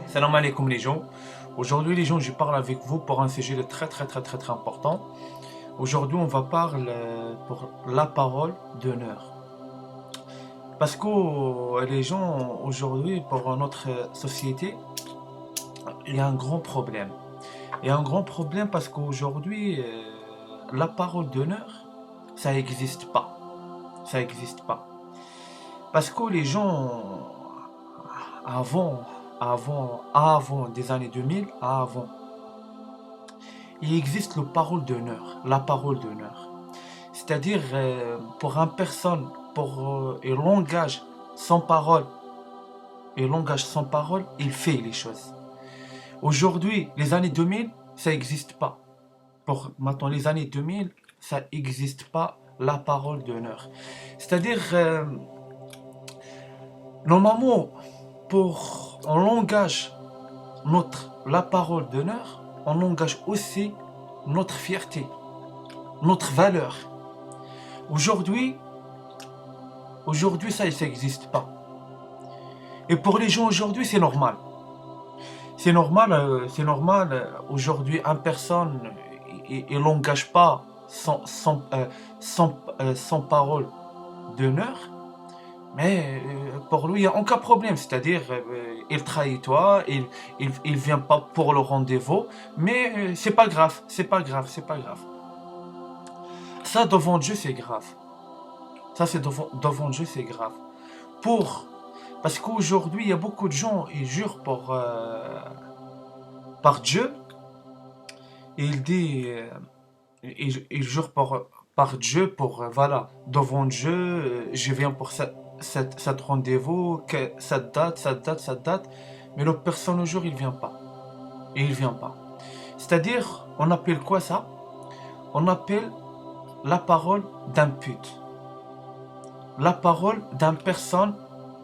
Salam alaikum les gens. Aujourd'hui les gens, je parle avec vous pour un sujet très important. Aujourd'hui on va parler pour la parole d'honneur. Parce que les gens aujourd'hui pour notre société, il y a un grand problème. Il y a un grand problème parce qu'aujourd'hui la parole d'honneur, ça n'existe pas. Ça n'existe pas. Parce que les gens avant, avant des années 2000, avant, il existe le parole d'honneur, la parole d'honneur. C'est-à-dire, pour une personne, il engage sans parole, il fait les choses. Aujourd'hui, les années 2000, ça n'existe pas. Pour maintenant, les années 2000, ça n'existe pas la parole d'honneur. C'est-à-dire, normalement, pour on engage la parole d'honneur, on engage aussi notre fierté, notre valeur. Aujourd'hui, ça n'existe pas. Et pour les gens aujourd'hui, c'est normal. C'est normal. Aujourd'hui, une personne, il n'engage pas sans parole d'honneur. Mais pour lui, il n'y a aucun problème. C'est-à-dire, il trahit toi, il vient pas pour le rendez-vous. Mais c'est pas grave, c'est pas grave. Ça, devant Dieu, c'est grave. Ça, c'est devant Dieu, c'est grave. Parce qu'aujourd'hui, il y a beaucoup de gens, ils jurent par Dieu. Et ils jurent par Dieu voilà, devant Dieu, je viens pour cette rendez-vous, cette date. Mais l'autre personne au jour, il vient pas. Et il vient pas. C'est-à-dire, on appelle quoi ça? On appelle la parole d'un pute. La parole d'une personne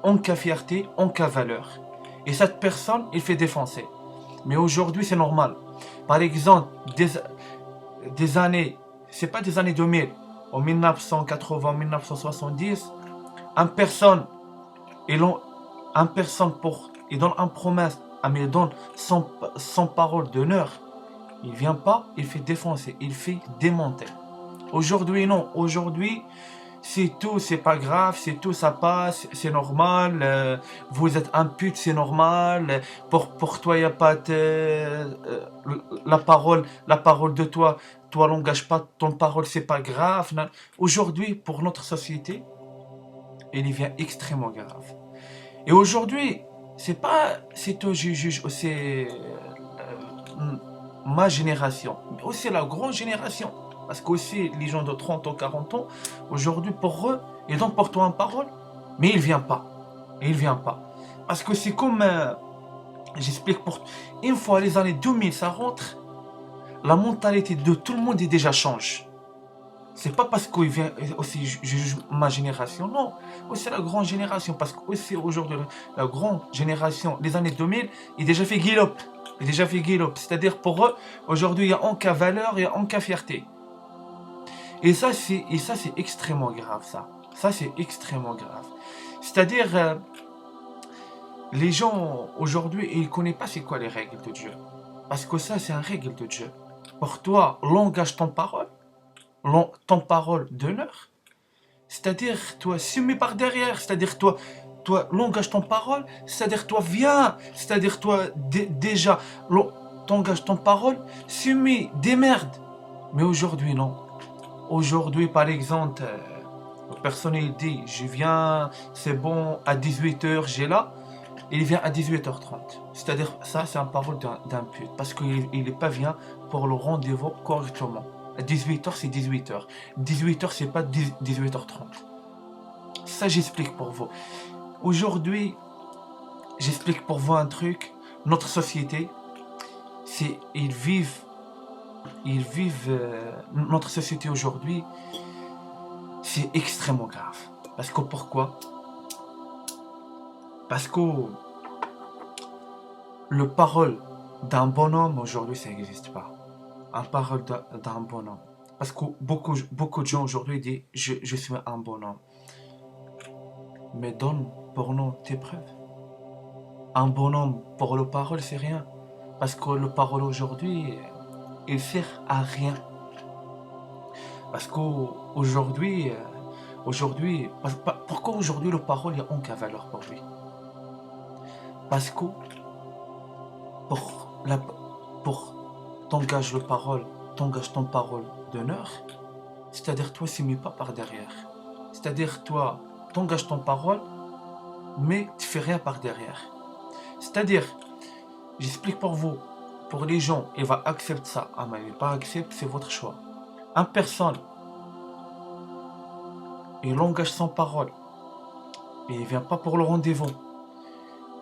en cas fierté, en cas valeur. Et cette personne, il fait défoncer. Mais aujourd'hui, c'est normal. Par exemple, des années, c'est pas des années 2000, en 1980, 1970, une personne, il donne une promesse, mais il donne son parole d'honneur. Il vient pas, il fait défoncer, il fait démonter. Aujourd'hui, non. Aujourd'hui, c'est tout, c'est pas grave, c'est tout, ça passe, c'est normal. Vous êtes un pute, c'est normal. Pour toi, il n'y a pas la parole de toi. Toi, n'engage pas ton parole, c'est pas grave. Non. Aujourd'hui, pour notre société, il devient extrêmement grave. Et aujourd'hui, c'est toi, je juge, c'est ma génération, mais aussi la grande génération. Parce qu'aussi, les gens de 30 ans, 40 ans, aujourd'hui, pour eux, ils donnent pour toi une parole, mais il ne vient pas. Parce que c'est comme, j'explique une fois les années 2000, ça rentre, la mentalité de tout le monde est déjà change. C'est pas parce qu'il vient aussi, je juge ma génération, non. Aussi la grande génération, parce que aussi aujourd'hui, la grande génération, les années 2000, il a déjà fait guilop. C'est-à-dire pour eux, aujourd'hui, il y a en cas valeur, il y a en cas fierté. Et ça, c'est extrêmement grave, ça. Ça, c'est extrêmement grave. C'est-à-dire, les gens, aujourd'hui, ils ne connaissent pas c'est quoi les règles de Dieu. Parce que ça, c'est une règle de Dieu. Pour toi, l'engage ton parole d'honneur. C'est-à-dire, toi, submets par derrière. C'est-à-dire, toi, l'engage ton parole. C'est-à-dire, toi, viens. C'est-à-dire, toi, déjà, t'engages ton parole. Submets, démerde. Mais aujourd'hui, non. Aujourd'hui, par exemple, la personne il dit, je viens, c'est bon, à 18h, j'ai là. Il vient à 18h30. C'est-à-dire, ça, c'est une parole d'un pute. Parce qu'il n'est pas vient pour le rendez-vous correctement. À 18h, c'est 18h. 18h, c'est pas 18h30. Ça, j'explique pour vous. Aujourd'hui, j'explique pour vous un truc. Notre société, notre société aujourd'hui, c'est extrêmement grave. Parce que pourquoi? Parce que le parole d'un bonhomme aujourd'hui, ça n'existe pas. Un parole d'un bonhomme. Parce que beaucoup de gens aujourd'hui disent je suis un bonhomme. Mais donne pour nous tes preuves. Un bonhomme pour le parole, c'est rien. Parce que le parole aujourd'hui, il sert à rien. Parce qu'aujourd'hui, pourquoi aujourd'hui le parole, il n'y a aucune valeur pour lui? Parce que pour t'engages le parole, t'engages ton parole d'honneur, c'est-à-dire toi, c'est mis pas par derrière. C'est-à-dire toi, t'engages ton parole, mais tu fais rien par derrière. C'est-à-dire, j'explique pour vous, pour les gens, il va accepter ça, ah mais il pas accepter, c'est votre choix. Une personne, il engage son parole, et il vient pas pour le rendez-vous,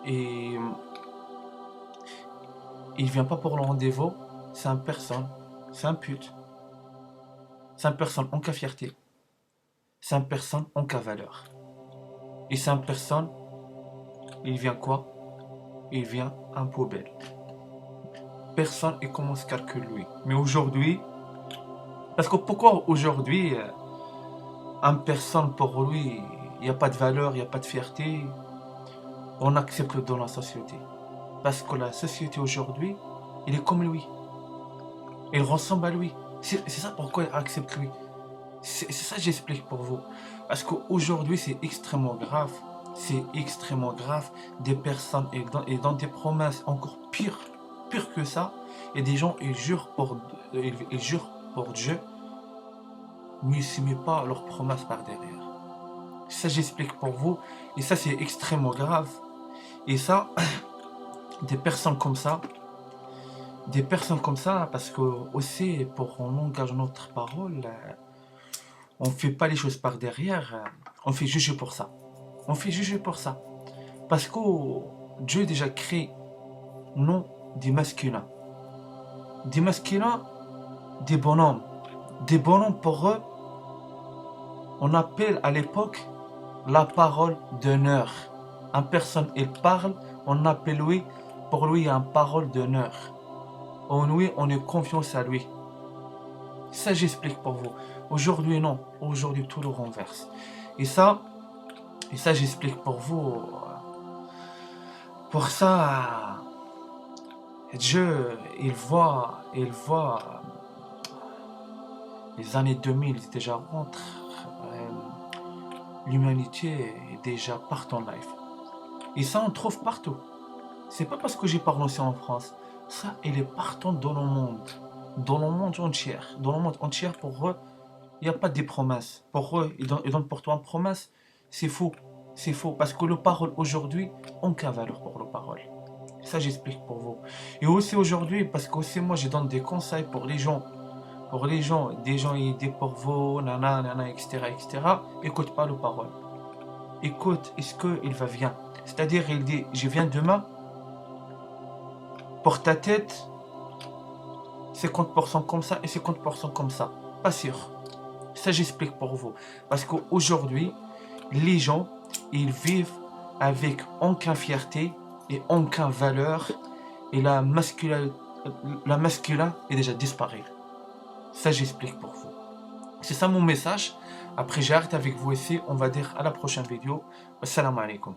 et il vient pas pour le rendez-vous, c'est une personne, c'est un pute, c'est une personne en cas fierté, c'est une personne en cas valeur. Et c'est une personne, il vient quoi? Il vient un poubelle. Personne ne commence à calculer lui. Mais aujourd'hui, parce que pourquoi aujourd'hui, une personne pour lui, il n'y a pas de valeur, il n'y a pas de fierté, on accepte dans la société. Parce que la société aujourd'hui, il est comme lui. Il ressemble à lui. C'est ça pourquoi il accepte lui. C'est ça que j'explique pour vous. Parce qu'aujourd'hui, c'est extrêmement grave. C'est extrêmement grave. Des personnes, et dans des promesses encore pire que ça. Et des gens, ils jurent pour Dieu, mais ils ne mettent pas leurs promesses par derrière. Ça, j'explique pour vous. Et ça, c'est extrêmement grave. Et ça, des personnes comme ça, parce que aussi, pour on engage notre parole, on ne fait pas les choses par derrière, on fait juger pour ça. On fait juger pour ça. Parce que Dieu déjà crée, non, des masculins. Des masculins, des bonhommes. Des bonhommes pour eux, on appelle à l'époque la parole d'honneur. Une personne, elle parle, on appelle lui, pour lui, une parole d'honneur. En lui, on est confiance à lui. Ça, j'explique pour vous. Aujourd'hui, non. Aujourd'hui, tout le renverse. Et ça, j'explique pour vous. Pour ça, Dieu, il voit les années 2000 déjà rentrent. L'humanité est déjà partout en live. Et ça, on trouve partout. C'est pas parce que j'ai parlé aussi en France. Ça, il est partout dans le monde. Dans le monde entier. Dans le monde entier, pour eux, il n'y a pas de promesses. Pour eux, ils donnent pour toi une promesse. C'est faux. C'est faux. Parce que le parole aujourd'hui, on n'a valeur pour le parole. Ça, j'explique pour vous. Et aussi aujourd'hui, parce que aussi moi, je donne des conseils pour les gens. Pour les gens, des gens, ils disent pour vous, nanana, etc., etc. Écoute pas le parole. Écoute, est-ce qu'il va bien? C'est-à-dire, il dit, je viens demain. Pour ta tête, 50% comme ça et 50% comme ça. Pas sûr. Ça, j'explique pour vous. Parce qu'aujourd'hui, les gens, ils vivent avec aucune fierté et aucune valeur. Et la masculin est déjà disparu. Ça, j'explique pour vous. C'est ça mon message. Après, j'arrête avec vous ici. On va dire à la prochaine vidéo. Assalamu alaikum.